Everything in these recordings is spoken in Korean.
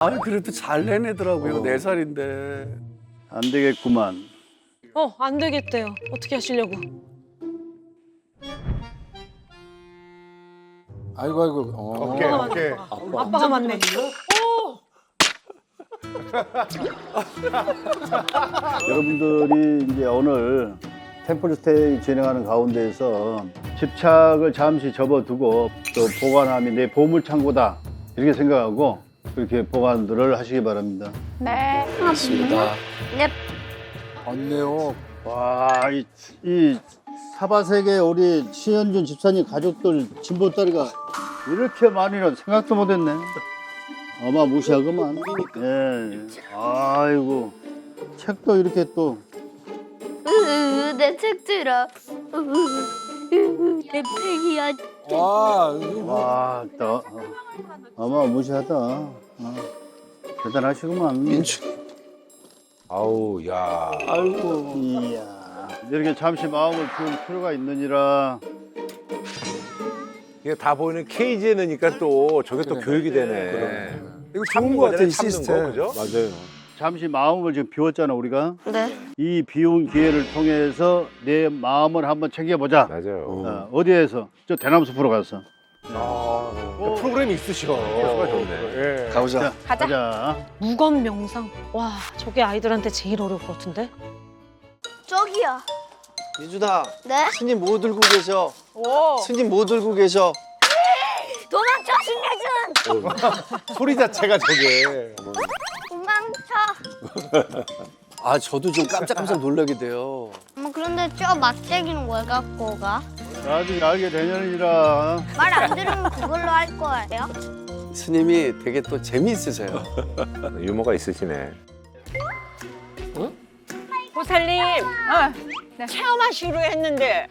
아니 그래도 잘 내내더라고요. 4살인데. 안 되겠구만. 안 되겠대요. 어떻게 하시려고? 아이고 아이고. 오케이, 아빠가 오케이. 맞네. 아빠가 맞네. 여러분들이 이제 오늘 템플스테이 진행하는 가운데에서 집착을 잠시 접어두고 또 보관함이 내 보물창고다 이렇게 생각하고 그렇게 보관들을 하시기 바랍니다. 네. 맞습니다. 맞네요. 와, 이 사바세계 우리 신현준 집사님 가족들 진보다리가 이렇게 많이는 생각도 못했네. 어마무시하구만. 예. 아이고 책도 이렇게 또. 내 책 들어. 내 팩이야. 와, 와, 또 어마무시하다. 대단하시구만. 민주. 아우, 야. 아이고. 이야, 이렇게 잠시 마음을 비울 필요가 있느니라. 이게 다 보이는 케이지에 넣으니까 또 저게 또 교육이 되네. 이거 참는 좋은 거 같아, 이 거잖아요, 참는 시스템. 거, 그죠? 맞아요. 잠시 마음을 지금 비웠잖아 우리가. 네. 이 비운 기회를 통해서 내 마음을 한번 챙겨보자. 맞아요. 어디에서? 저 대나무 숲으로 가서. 프로그램이 있으셔. 수가 좋네. 예. 가보자. 가자. 무건 명상. 와, 저게 아이들한테 제일 어려울 것 같은데? 저기요. 민준아, 네? 스님 뭐 들고 계셔? 스님 뭐 들고 계셔? 도망쳐, 신내준. 소리 자체가 저게. 도망쳐. 아 저도 좀 깜짝깜짝 놀라게 돼요. 어머, 그런데 저 막대기는 왜 갖고 가? 나중에 알게 되느니라. 말 안 들으면 그걸로 할 거예요? 스님이 되게 또 재미있으세요. 유머가 있으시네. 보살님, 체험하시기로 했는데.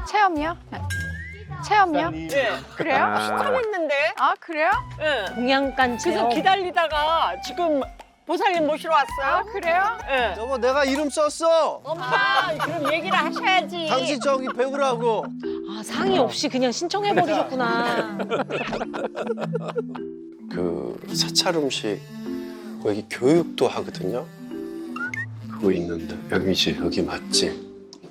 체험이요? 체험이요? 네. 그래요? 했는데. 아 그래요? 네. 공양간 그래서 체험. 기다리다가 지금 보살님 모시러 아 왔어요. 그래요? 네. 여보, 내가 이름 썼어. 엄마, 그럼 얘기를 하셔야지. 당신 저기 배우라고. 아, 상의 없이 그냥 신청해버리셨구나. 그 사찰 음식 여기 교육도 하거든요. 그거 있는데 여기지 여기 맞지?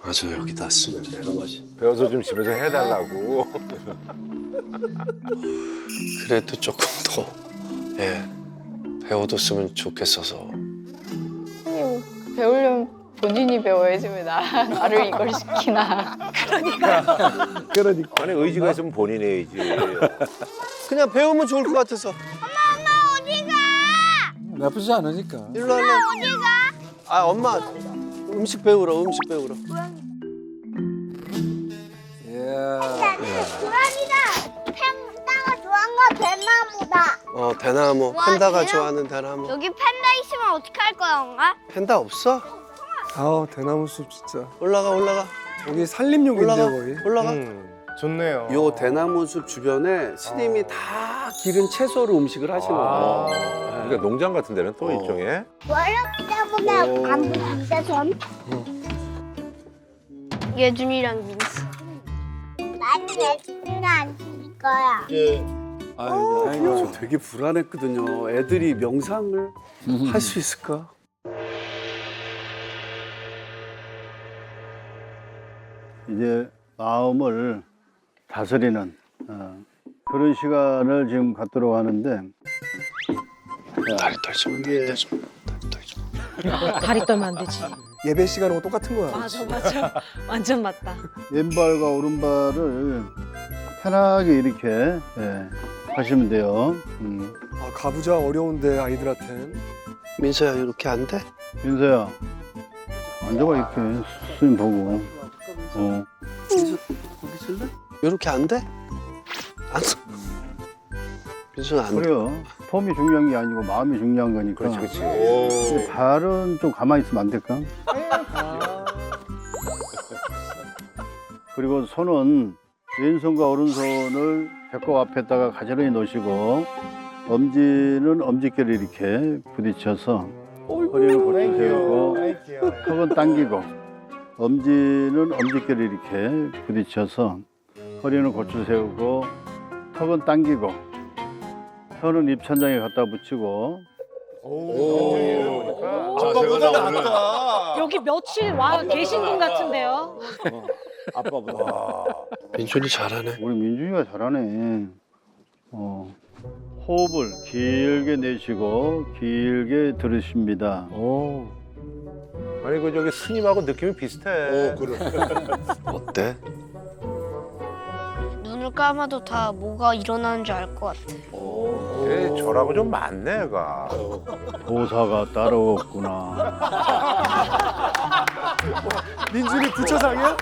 맞아 여기다 쓰면 되는 거지. 배워서 좀 집에서 해달라고. 그래도 조금 더 배워뒀으면 좋겠어서. 배우려면 본인이 배워야지 왜 나를 이걸 시키나. 그러니까. 아니, 의지가 있으면 본인의 의지. 그냥 배우면 좋을 것 같아서. 나쁘지 않으니까. 일로 와, 일로 와. 아, 엄마. 음식 배우러, 음식 배우러. 예. 고양이다. 팬다가 좋아하는 건 뱀나무다. 대나무. 와, 팬다가 대나무. 좋아하는 대나무. 여기 팬다 있으면 어떻게 할 거야, 엄마? 팬다 없어? 아우 대나무 숲 진짜. 올라가, 올라가. 여기 산림욕인데 올라가, 거의. 올라가. 좋네요. 요 대나무 숲 주변에 스님이 다 기른 채소로 음식을 하시는 거예요. 그러니까 농장 같은 데는 또 일종의. 어렵다보다 안 보는데 전. 예준이랑 민수. 나는 예준이랑 안 죽일 거야. 아이고, 저 되게 불안했거든요. 애들이 명상을 할 수 있을까? 이제 마음을 다스리는 그런 시간을 지금 갖도록 하는데 다리 떨지 마, 다리 떨지 마, 다리 떨지 마. 다리 떨면 안 되지. 예배 시간하고 똑같은 거야. 맞아. 완전 맞다. 왼발과 오른발을 편하게 이렇게 하시면 돼요. 아, 가부좌 어려운데 아이들한텐. 민서야 이렇게 안 돼? 민서야 앉아봐 이렇게 스님 보고. 민서 거기 있을래? 이렇게 안 돼? 안 돼. 민서는 안 돼. 그래요. 폼이 중요한 게 아니고 마음이 중요한 거니까. 그렇지, 그렇지. 근데 발은 좀 가만히 있으면 안 될까? 그리고 손은 왼손과 오른손을 배꼽 앞에다가 가지런히 놓으시고 엄지는 엄지뼈를 이렇게 부딪혀서 허리를 곧게 세우고 턱은 당기고 엄지는 엄지뼈를 이렇게 부딪혀서 허리는 곧게 세우고 턱은 당기고 손은 입천장에 갖다 붙이고 아빠보다 낫다. 여기 며칠 와 계신 분 같은데요. 아빠보다. 민준이 잘하네. 우리 민준이가 잘하네. 호흡을 길게 내쉬고 길게 들으십니다. 오. 아니 그 저기 스님하고 느낌이 비슷해. 그래. 어때? 눈을 감아도 다 뭐가 일어나는 줄 알 것 같아. 얘 저라고 좀 많네, 얘가. 보사가 따로 없구나. 민준이 부처상이야?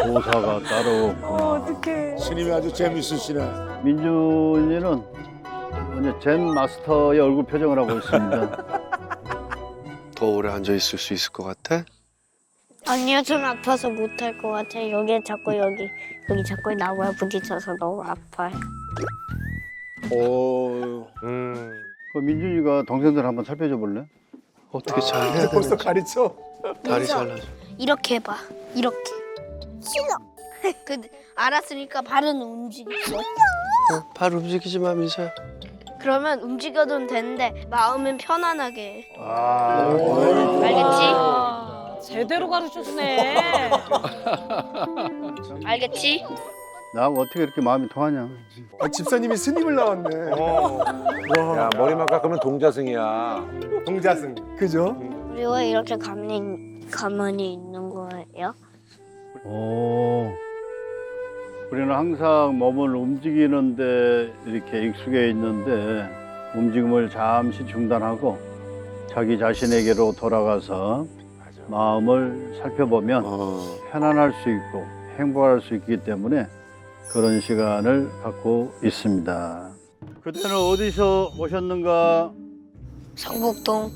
보사가 따로 없구나. 스님이 아주 재밌으시네. 민준이는 완전 젠 마스터의 얼굴 표정을 하고 있습니다. 더 오래 앉아 있을 수 있을 것 같아? 아니요, 전 아파서 못할 것 같아요. 여기 자꾸 여기 자꾸 나무에 부딪혀서 너무 아파요. 오. 그 민준이가 동생들 한번 살펴줘 볼래? 어떻게 잘 해야 이제 벌써 되는지. 가르쳐. 다리 잘라줘. 이렇게 해봐. 이렇게. 싫어. 알았으니까 발은 움직이고. 발 움직이지 마, 민서야. 그러면 움직여도 되는데 마음은 편안하게. 알겠지? 아, 제대로 가르쳐주네. 알겠지? 나하고 어떻게 이렇게 마음이 통하냐? 아, 집사님이 스님을 나왔네. 야, 머리만 깎으면 동자승이야. 동자승. 그죠? 우리 왜 이렇게 가만히 있는 거예요? 오. 우리는 항상 몸을 움직이는데 이렇게 익숙해 있는데 움직임을 잠시 중단하고 자기 자신에게로 돌아가서 마음을 살펴보면 편안할 수 있고 행복할 수 있기 때문에 그런 시간을 갖고 있습니다. 그때는 어디서 오셨는가? 성북동.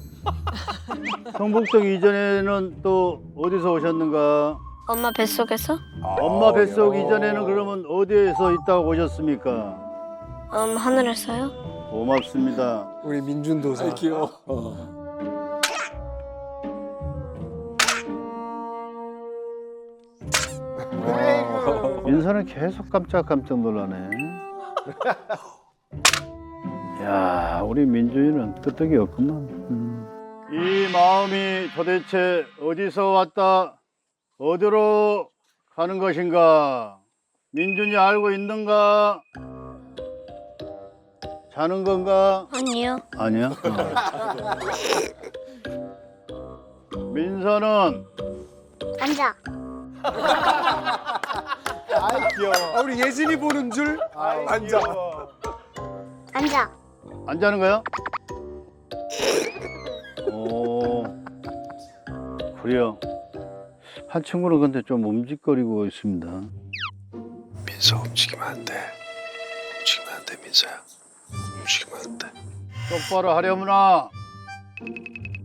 성북동 이전에는 또 어디서 오셨는가? 엄마 뱃속에서? 엄마 뱃속 이전에는 그러면 어디에서 있다가 오셨습니까? 하늘에서요? 고맙습니다. 우리 민준 도사. 귀여워. 민서는 계속 깜짝깜짝 놀라네. 야, 우리 민준이는 끄떡이 없구만. 이 마음이 도대체 어디서 왔다, 어디로 가는 것인가? 민준이 알고 있는가? 자는 건가? 아니요. 아니야. 민서는 앉아. 아, 우리 예진이 보는 줄 앉아. 앉아. 안 자는 거야? 오, 그래요. 한 친구는 근데 좀 움직거리고 있습니다. 민서 움직이면 안 돼. 움직이면 안 돼, 민서야. 움직이면 안 돼. 똑바로 하려무나.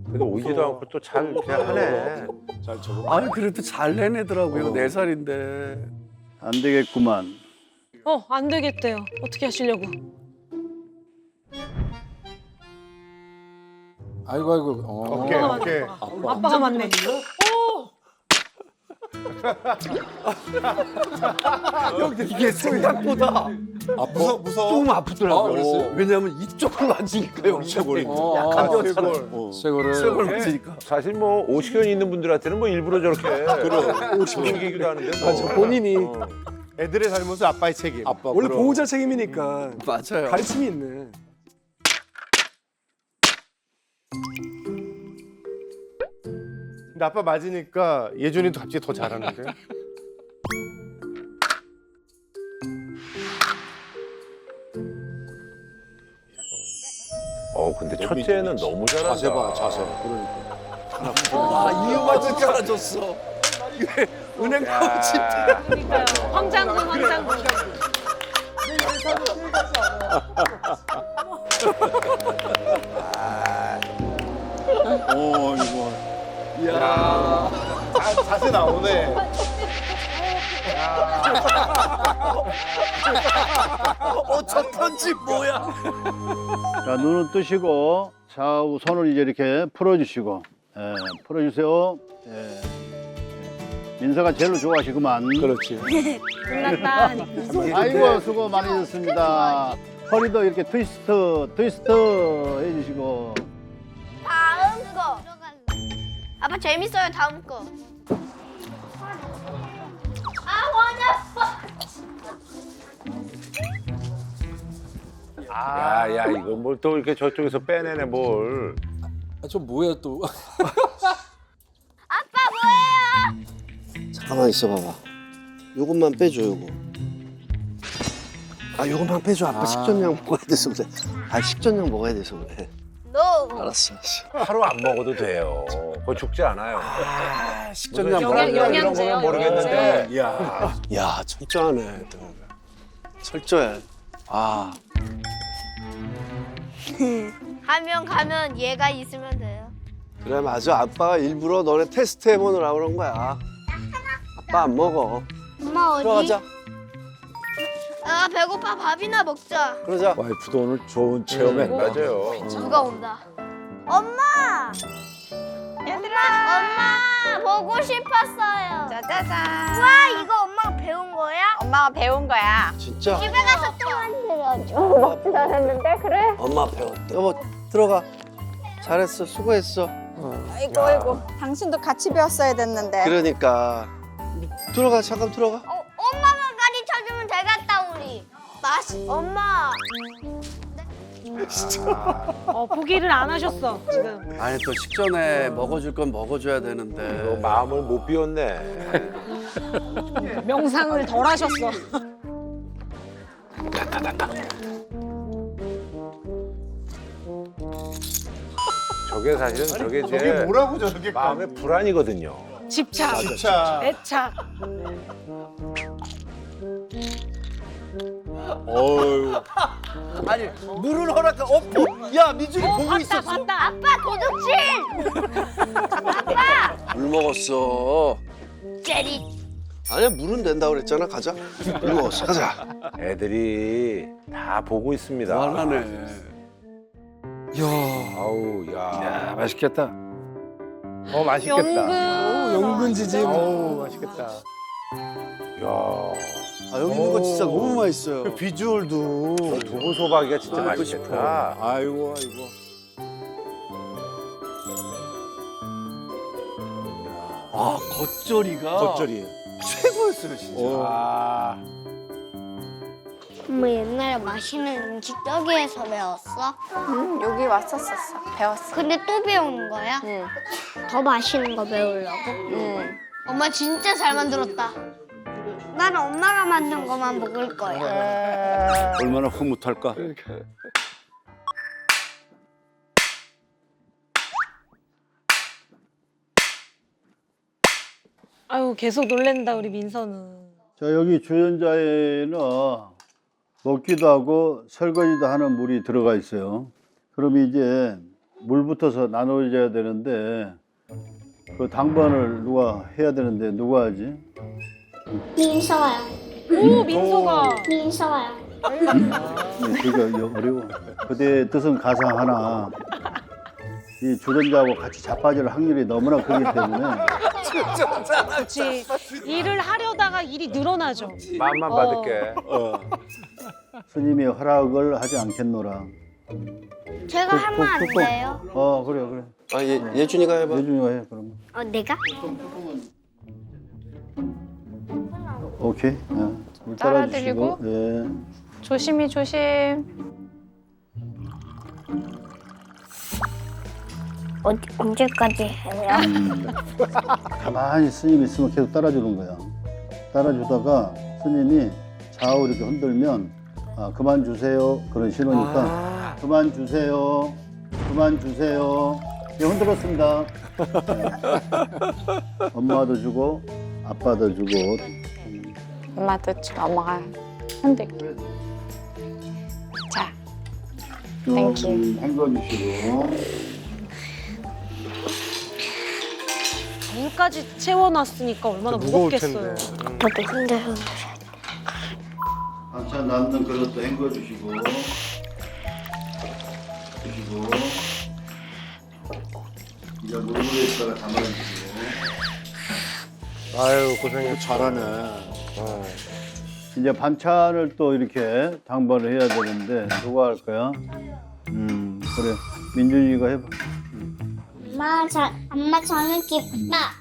그래도 오지도 않고 또 잘 그냥 하네. 잘 적응. 아니, 그래도 잘 해내더라고요. 4살인데. 안 되겠구만. 안 되겠대요. 어떻게 하시려고? 아이고 아이고. 오케이, 아빠가 오케이. 맞네. 아빠가 맞네. 이게 생각보다 무서워. 조금 아프더라고요. 그랬어요? 왜냐면 이쪽으로 맞으니까 여기 쇄골이. 약간 쇄골. 뼈처럼 쇄골을. 쇄골 맞으니까. 사실 뭐 오시견이 있는 분들한테는 뭐 일부러 저렇게 오시견이기도 하는데 뭐. 맞아, 본인이. 애들의 잘못은 아빠의 책임. 아빠. 원래 그럼. 보호자 책임이니까 맞아요. 가르침이 있네. 근데 아빠 맞으니까 예준이도 갑자기 더 잘하는데. 근데 첫째는 너무 잘한다. 자세 봐 자세. 그러니까. 아, 이유가 잘라줬어. 은행 파우치. 그러니까요. 황장군. 오, 이거. 야. 자세 나오네. 첫 편집 뭐야? 자, 눈을 뜨시고 좌우 손을 이제 이렇게 풀어주시고, 풀어주세요. 민서가 제일 좋아하시구만. 그렇지. 끝났다. 아이고, 수고 많으셨습니다. 허리도 이렇게 트위스트 해주시고. 다음 거. 아빠 재밌어요. 다음 거. 야, 이거 뭘 또 이렇게 저쪽에서 빼내네 뭘. 저 뭐야 또? 아빠 뭐예요? 잠깐만 있어봐봐. 요것만 빼줘 요거. 아 요것만 빼줘. 아빠 식전량 먹어야 돼서 그래. 아 식전량 먹어야 돼서 그래. No. 알았어. 하루 안 먹어도 돼요. 그거 죽지 않아요. 식전량 영양제요, 이런 거면 모르겠는데. 야 철저하네. 애들. 철저해. 아 하면 가면 얘가 있으면 돼요. 그래 맞아. 아빠가 일부러 너네 테스트 해보느라 그런 거야. 아빠 안 먹어. 엄마 어디? 들어가자. 아 배고파. 밥이나 먹자. 그러자. 와이프도 오늘 좋은 체험에 맞아요. 누가 온다. 엄마. 얘들아. 엄마 보고 싶었어요. 짜자잔. 와 이거 엄마가 배운 거야? 엄마가 배운 거야. 진짜? 집에 가서 또 만들어줘. 먹지도 않았는데 그래? 엄마 배웠대. 여보 들어가. 잘했어. 수고했어. 아이고. 당신도 같이 배웠어야 됐는데. 그러니까 들어가. 잠깐 들어가. 엄마가 가르쳐주면 되겠다 우리. 엄마. 포기를 안 하셨어 지금. 아니 또 식전에 먹어줄 건 먹어줘야 되는데. 이거 마음을 못 비웠네. 명상을 덜 하셨어. 저게 사실은 저게 저게 제 뭐라고 저렇게 마음의 불안이거든요. 집착, 진짜. 애착. 어유. 아니 물을 허락하. 야 미준이 보고 봤다 봤다. 아빠 도둑질. 물 먹었어. 제리. 아니야 물은 된다 그랬잖아. 가자. 물 먹었어. 가자. 애들이 다 보고 있습니다. 무한하네. 아우, 야. 맛있겠다. 맛있겠다. 연근. 연근지짐. 어우 맛있겠다. 야. 아 여기 있는 거 진짜 너무 맛있어요. 그 비주얼도. 두부 소박이가 진짜 아이고, 맛있겠다. 아이고. 아 겉절이가 겉절이. 최고였어요 진짜. 아. 엄마 옛날에 맛있는 음식 여기에서 배웠어? 응, 여기 왔었었어. 배웠어. 근데 또 배우는 거야? 응. 더 맛있는 거 배우려고? 응. 엄마 진짜 잘 만들었다. 나는 엄마가 만든 거만 먹을 거야. 얼마나 흐뭇할까. 아유 계속 놀랜다 우리 민서는. 자 여기 주연자에는 먹기도 하고 설거지도 하는 물이 들어가 있어요. 그럼 이제 물부터서 나눠져야 되는데 그 당번을 누가 해야 되는데 누가 하지? 민서야. 오 민서가. 민서야. 네, 그거 어려워. 그대의 뜻은 가상하나 이 주전자하고 같이 자빠질 확률이 너무나 크기 때문에 그렇지. 일을 하려다가 일이 늘어나죠. 마음만 받을게. 스님이 허락을 하지 않겠노라. 제가 하면 안 뚜껑. 돼요? 그래. 아 예준이가 해봐. 예준이가 해 그러면. 내가? 오케이. 물 따라드리고. 따라주시고. 예. 조심히 조심. 언제까지 해요? 가만히 스님이 있으면 계속 따라주는 거야. 따라주다가 스님이 좌우 이렇게 흔들면 그만 주세요 그런 신호니까 그만 주세요. 예, 흔들었습니다. 엄마도 주고 아빠도 주고. 엄마도 줘. 엄마가 흔들고. 자, 좀 헹궈주시고. 물까지 채워놨으니까 얼마나 무거울 무겁겠어요. 텐데. 아빠도 흔들흔들. 반찬 남는 그릇도 헹궈주시고. 이제 물에다가 담아주시고. 아유 고생했어. 잘하네. 이제 반찬을 또 이렇게 당번을 해야 되는데 누가 할 거야? 그래 민준이가 해봐. 엄마 저는 김밥.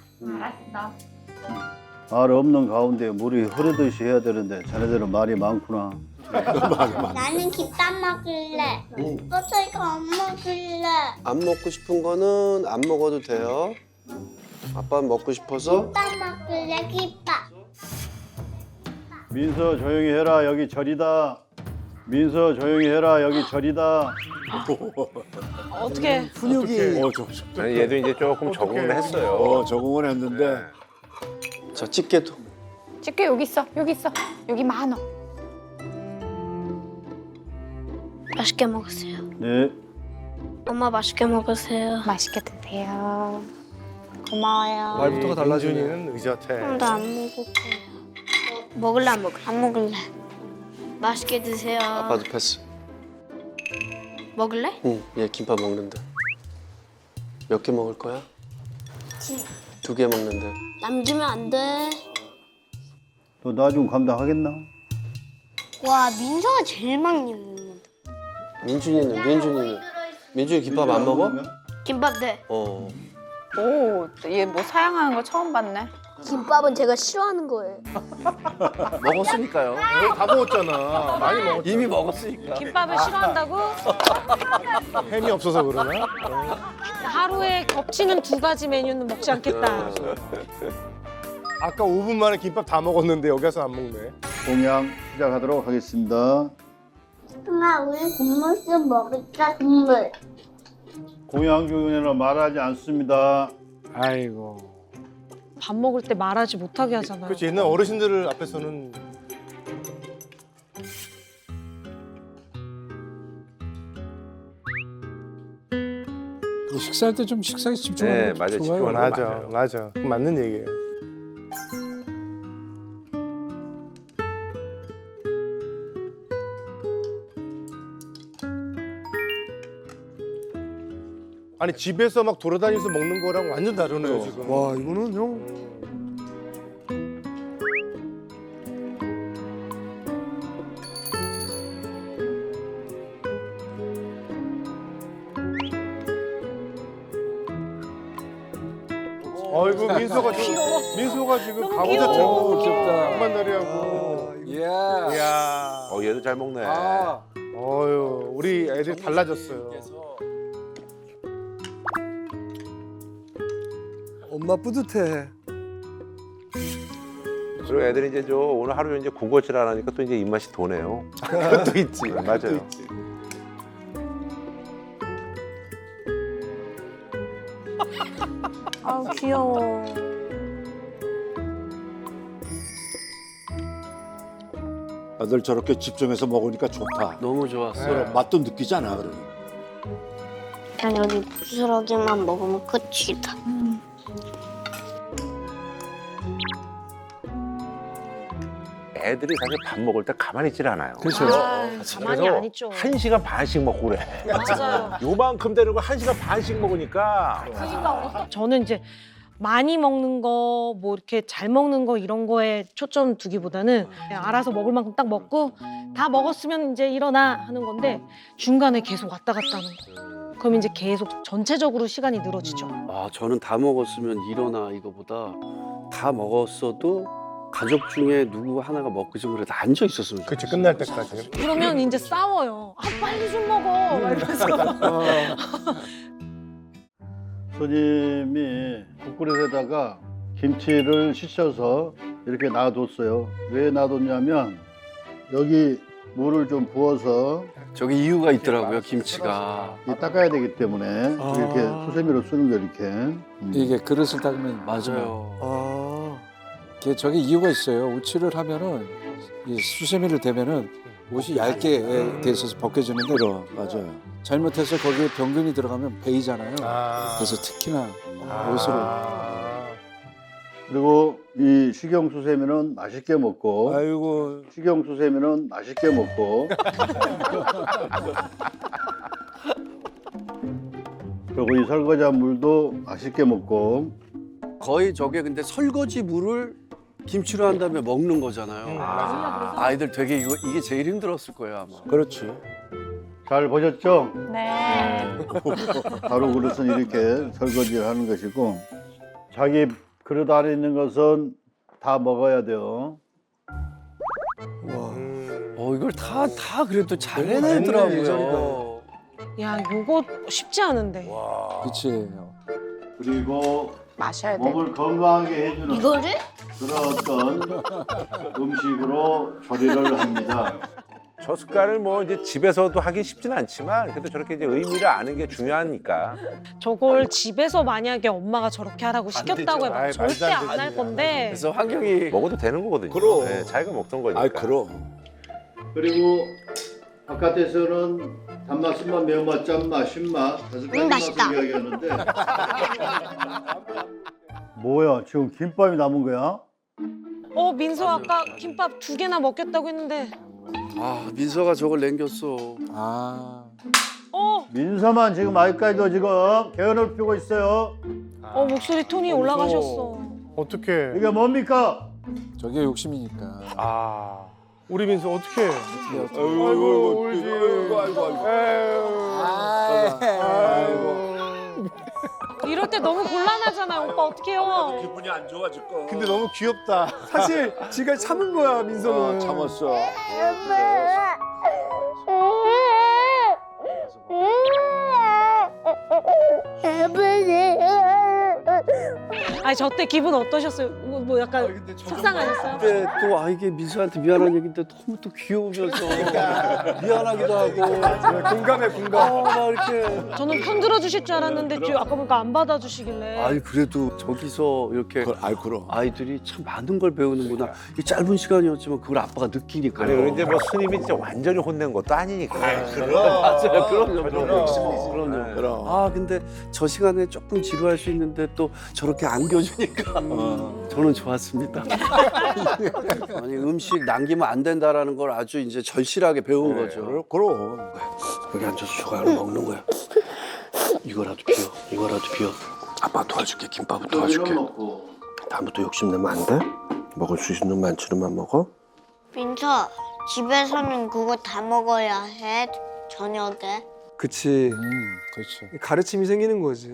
알 없는 가운데 물이 흐르듯이 해야 되는데 자네들은 말이 많구나. 나는 김밥 먹을래. 저 이거 안 먹을래. 안 먹고 싶은 거는 안 먹어도 돼요. 아빠는 먹고 싶어서. 김밥 먹을래. 김밥. 민서 조용히 해라 여기 절이다. 민서 조용히 해라 여기 절이다. 어떻게 훈육이. 아니, 얘도 이제 조금 적응을 했어요. 적응을 했는데. 자, 집게도. 집게 여기 있어. 여기 있어. 여기 많어. 맛있게 먹으세요. 네. 엄마 맛있게 먹으세요. 맛있게 드세요. 고마워요. 말부터가 달라지네. 민준이는 의젓해. 나 안 먹을 거야. 먹을래 안 먹을래? 안 먹을래. 맛있게 드세요. 아빠도 패스. 먹을래? 응, 얘 김밥 먹는데. 몇 개 먹을 거야? 2개 먹는데. 남기면 안 돼. 너 나중 감당하겠나? 와 민서가 제일 많이 먹는다. 민준이 김밥 안 먹어? 김밥 네. 어. 오, 얘 뭐 사양하는 거 처음 봤네. 김밥은 제가 싫어하는 거예요. 먹었으니까요. 다 먹었잖아. 많이 먹었잖아. 이미 먹었으니까. 김밥을 싫어한다고? 햄이 없어서 그러나? 하루에 겹치는 2가지 메뉴는 먹지 않겠다. 아까 5분 만에 김밥 다 먹었는데 여기 와서 안 먹네. 공양 시작하도록 하겠습니다. 엄마 우리 국물 좀 먹을까? 국물. 공양 중에는 말하지 않습니다. 아이고. 밥 먹을 때 말하지 못하게 하잖아요. 그렇지 옛날 어르신들 앞에서는 식사할 때 좀 식사에 집중하는 네, 게 맞아요. 좋아요. 집중하는 거 맞아 맞아 맞는 얘기예요. 아니 집에서 막 돌아다니면서 먹는 거랑 완전 다르네요 지금. 와 이거는 형. 아이고 민소가 지금 너무 가보자 귀여워. 태고 한만다리하고. 이야. 이야. 얘도 잘 먹네. 아. 어유 우리 애들 달라졌어요. 엄마 뿌듯해. 그리고 애들이 이제 오늘 하루 이제 군것질 안 하니까 또 이제 입맛이 도네요. 그것도 있지. 맞아요. 아우 귀여워. 아들 저렇게 집중해서 먹으니까 좋다. 너무 좋았어. 서로 맛도 느끼잖아. 그러면. 그냥 여기 부스러기만 먹으면 끝이다. 애들이 사실 밥 먹을 때 가만히 있질 않아요. 그렇죠. 가만히 안 있죠. 1시간 반씩 먹고 그래. 맞아요. 요만큼 되는 거 1시간 반씩 먹으니까. 저는 이제 많이 먹는 거, 뭐 이렇게 잘 먹는 거 이런 거에 초점 두기보다는 그냥 알아서 먹을 만큼 딱 먹고 다 먹었으면 이제 일어나 하는 건데 중간에 계속 왔다 갔다 하는 거. 그럼 이제 계속 전체적으로 시간이 늘어지죠. 아, 저는 다 먹었으면 일어나 이거보다 다 먹었어도 가족 중에 누구 하나가 먹기 좀 그래도 앉아 있었으면 좋겠어. 그치 끝날 때까지. 그러면 이제 싸워요. 아, 빨리 좀 먹어. 막 이러면서. 손님이 국그릇에다가 김치를 씻어서 이렇게 놔뒀어요. 왜 놔뒀냐면 여기 물을 좀 부어서 저기 이유가 있더라고요, 김치가. 닦아야 되기 때문에 이렇게 수세미로 쓰는 거 이렇게. 이게 그릇을 닦으면 맞아요. 이게 저게 이유가 있어요. 우치를 하면은 이 수세미를 대면은 옷이 얇게 돼 있어서 벗겨지는데 맞아요. 잘못해서 거기에 병균이 들어가면 베이잖아요. 아. 그래서 특히나 옷으로. 그리고 이 식용 수세미는 맛있게 먹고 아이고. 식용 수세미는 맛있게 먹고 그리고 이 설거지한 물도 맛있게 먹고 거의 저게 근데 설거지 물을 김치로 한 다음에 먹는 거잖아요. 아이들 되게 이게 제일 힘들었을 거예요 아마. 그렇지. 잘 보셨죠? 네. 바로 그릇은 이렇게 설거지를 하는 것이고 자기 그릇 안에 있는 것은 다 먹어야 돼요. 이걸 다 그래도 잘 해내더라고요. 야, 요거 쉽지 않은데. 그치. 그리고 마셔야 돼. 몸을 건강하게 해주는 이거를? 그런 어떤 음식으로 조리를 합니다. 저 숟갈을 뭐 이제 집에서도 하기 쉽진 않지만 그래도 저렇게 이제 의미를 아는 게 중요하니까. 저걸 집에서 만약에 엄마가 저렇게 하라고 시켰다고 해봐 아이, 절대 말도 안 안 할 되지. 건데. 그래서 환경이 먹어도 되는 거거든요. 그럼. 네, 자기가 먹던 거니까. 아이 그럼. 그리고 바깥에서는 단맛, 쓴맛, 매운맛, 짠맛, 신맛 다섯 가지 맛있다. 맛을 이야기하는데 뭐야 지금 김밥이 남은 거야? 민서 아까 김밥 2개나 먹겠다고 했는데. 민서가 저걸 남겼어. 민서만 지금 아직까지도 지금 개연을 피우고 있어요. 목소리 톤이 올라가셨어. 어떡해. 이게 뭡니까? 저게 욕심이니까. 아. 우리 민수 어떡해. 아이고 울지. 아이고. 아이고. 이럴 때 너무 곤란하잖아요. 오빠 어떡해요. 기분이 안 좋아질 거. 근데 너무 귀엽다. 사실 지가 참은 거야 민서는. 참았어. 아니 저 때 기분 어떠셨어요? 뭐 약간 속상하셨어요? 근데 또 이게 민서한테 미안한 얘기인데 너무 또 귀여우셔서 미안하기도 하고. 공감해 공감. 막 이렇게. 저는 편 들어주실 줄 알았는데 아까 보니까 안 받아주시길래. 그래도 저기서 이렇게 그럼. 아이들이 참 많은 걸 배우는구나. 이 짧은 시간이었지만 그걸 아빠가 느끼니까. 아니 그런데 뭐 스님이 진짜 완전히 혼낸 것도 아니니까. 맞아요. 그럼요. 그럼요. 그럼. 근데 저 시간에 조금 지루할 수 있는데 또 저렇게 안겨주니까 저는 좋았습니다. 아니 음식 남기면 안 된다라는 걸 아주 이제 절실하게 배운 거죠. 그럼. 여기 앉아서 조각을 먹는 거야. 이거라도 비워. 이거라도 비워. 아빠 도와줄게. 김밥을 도와줄게. 다음부터 욕심내면 안 돼? 먹을 수 있는 만치로만 먹어. 민서, 집에서는 그거 다 먹어야 해, 저녁에. 그치. 그렇지. 가르침이 생기는 거지.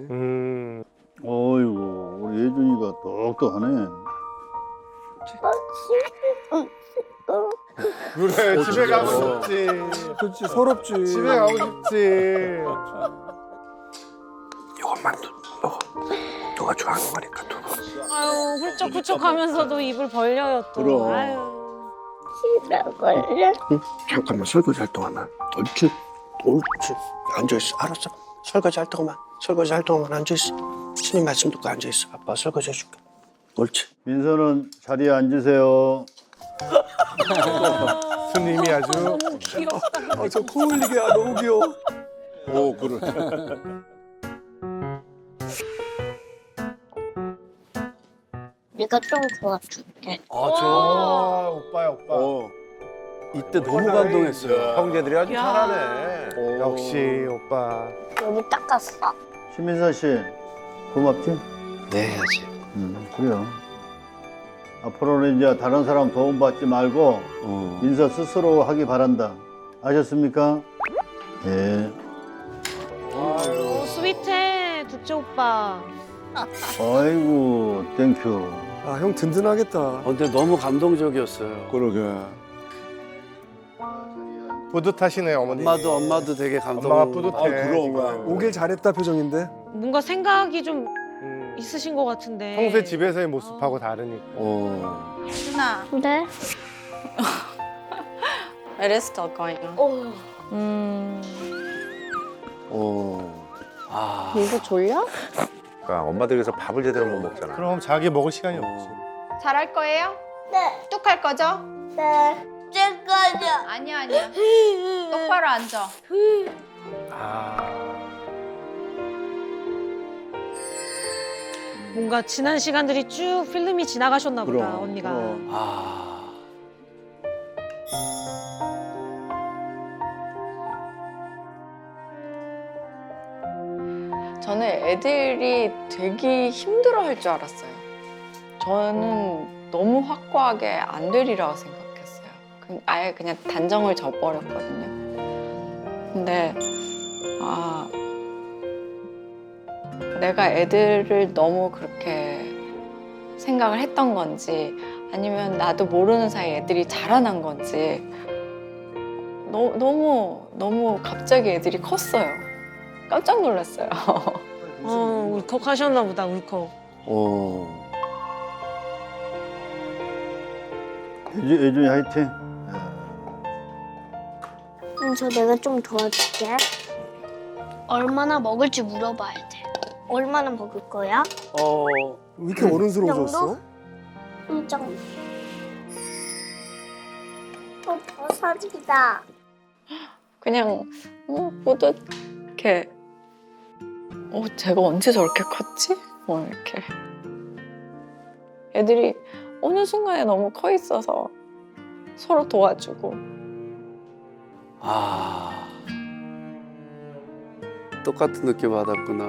어이구 우리 예준이가 똑똑하네. 그래 집에 가고 싶지. 그렇지 서럽지. 집에 가고 싶지. 이것만 먹어. 너가 좋아하는 거니까 두고. 아유 훌쩍훌쩍하면서도 입을 벌려요 또. 그럼. 아유. 집에 걸려? 잠깐만 설거지 할 동안만. 옳지. 옳지. 앉아있어. 알았어. 설거지 할 동안만. 설거지 할 동안만 앉아있어. 스님 말씀 듣고 앉아있어. 아빠 설거지 해줄게. 옳지. 민서는 자리에 앉으세요. 스님이 아주. 너무 귀엽다. 저 코 흘리게 너무 귀여워. 오 그래. 네가 좀 도와줄게. 오빠야 오빠. 이때 너무 감동했어요. 형제들이 아주 야. 잘하네. 역시 오빠. 여기 닦았어. 신민서 씨 고맙지? 네 해야지. 그래요. 앞으로는 이제 다른 사람 도움 받지 말고 민서 스스로 하기 바란다. 아셨습니까? 네. 오, 스윗해 둘째 오빠. 아이고 땡큐. 아 형 든든하겠다. 근데 너무 감동적이었어요. 그러게. 뿌듯하시네 어머니. 엄마도 되게 감동. 엄마가 뿌듯해. 그럼. 오길 잘했다 표정인데. 뭔가 생각이 좀 있으신 것 같은데. 평소에 집에서의 모습하고 다르니까. 준아, 네? it is still going on. 이거 졸려? 그러니까 엄마들에서 밥을 제대로 못 먹잖아. 그럼 자기 먹을 시간이 없지. 잘할 거예요? 네. 뚝 할 거죠? 네. 잠깐요. 아니야. 똑바로 앉아. 뭔가 지난 시간들이 쭉 필름이 지나가셨나 보다 그럼, 언니가. 저는 애들이 되게 힘들어할 줄 알았어요. 저는 너무 확고하게 안 되리라고 생각했어요. 아예 그냥 단정을 져버렸거든요. 근데 내가 애들을 너무 그렇게 생각을 했던 건지 아니면 나도 모르는 사이 애들이 자라난 건지 너무 갑자기 애들이 컸어요. 깜짝 놀랐어요. 울컥하셨나 보다, 울컥. 예준이 화이팅. 저 내가 좀 도와줄게. 얼마나 먹을지 물어봐야 돼. 얼마나 먹을 거야? 왜 이렇게 어른스러워졌어? 좀. 버섯이다. 그냥 뿌듯해. 제가 언제 저렇게 컸지? 이렇게. 애들이 어느 순간에 너무 커 있어서 서로 도와주고. 똑같은 느낌 받았구나.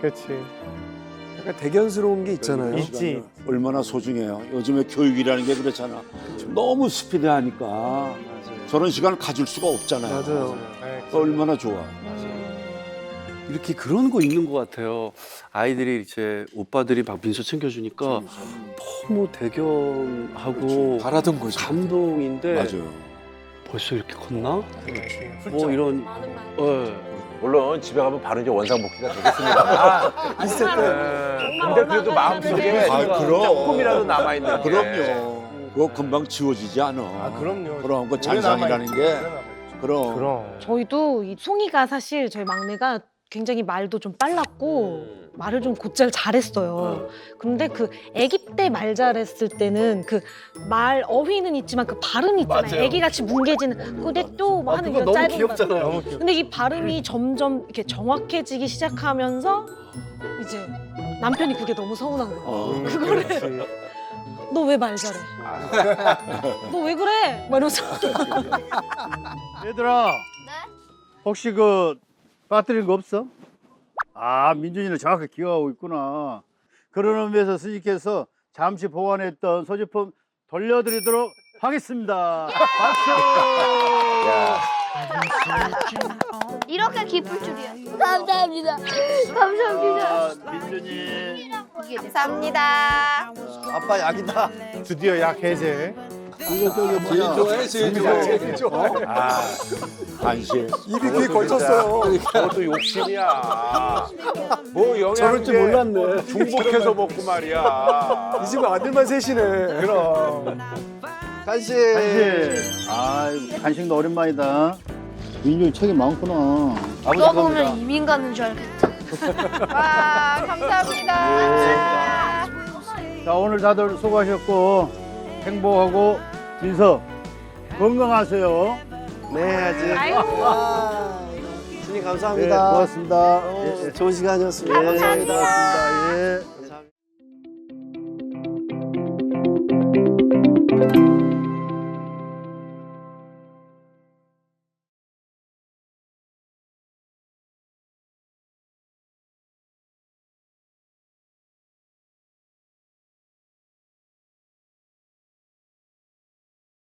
그렇지. 약간 대견스러운 게 있잖아요. 있지. 얼마나 소중해요. 요즘에 교육이라는 게 그렇잖아. 너무 스피드하니까 저런 시간을 가질 수가 없잖아요. 맞아요. 얼마나 좋아. 이렇게 그런 거 있는 것 같아요. 아이들이 이제 오빠들이 막 민서 챙겨주니까 너무 대견하고 바라던 거지. 감동인데 맞아요. 벌써 이렇게 컸나? 그렇지. 뭐 이런. 물론 집에 가면 바로 이제 원상복귀가 되겠습니다. 있을 때. 근데 그래도 마음속에 그럼. 조금이라도 남아있는 게. 그럼요. 그거 금방 지워지지 않아. 그럼요. 그럼 그 오래 잔상이라는 남아있지. 게 오래 남아있지. 그럼. 저희도 이 송이가 사실 저희 막내가 굉장히 말도 좀 빨랐고 말을 좀 곧잘 잘했어요. 근데 그 아기 때 말 잘했을 때는 그 말 어휘는 있지만 그 발음이 있잖아요. 맞아요. 아기 같이 뭉개지는 근데 또 뭐 하는 그거 이런 너무 짧은 귀엽잖아요. 너무 귀엽다. 근데 이 발음이 점점 이렇게 정확해지기 시작하면서 이제 남편이 그게 너무 서운한 거예요. 그거를 너 왜 말 잘해? 너 왜 그래? 막 이러면서 얘들아. 혹시 그 빠뜨린 거 없어? 민준이는 정확하게 기억하고 있구나. 그런 의미에서 스님께서 잠시 보관했던 소지품 돌려드리도록 하겠습니다. 박수! 이렇게 기쁠 줄이야. 감사합니다. 감사합니다. 민준이. 감사합니다. 아빠 약이다. 드디어 약 해제. 이거 저기 뭐야? 좋아해, 제일 좋아. 간식. 입이 귀에 걸쳤어요. 그것도 욕심이야. 뭐 저럴 줄 영양제 몰랐네. 중복해서 먹고 말이야. 이 집은 아들만 셋이네. 그럼. 간식. 간식. 간식도 오랜만이다. 민준이 책이 많구나. 아버지 너 겁니다. 보면 이민 가는 줄 알겠다. 와, 감사합니다. 자, 오늘 다들 수고하셨고 행복하고 민서 건강하세요. 네, 아직. 스님 네, 감사합니다. 고맙습니다. 좋은 시간이었습니다. 고맙습니다. 예.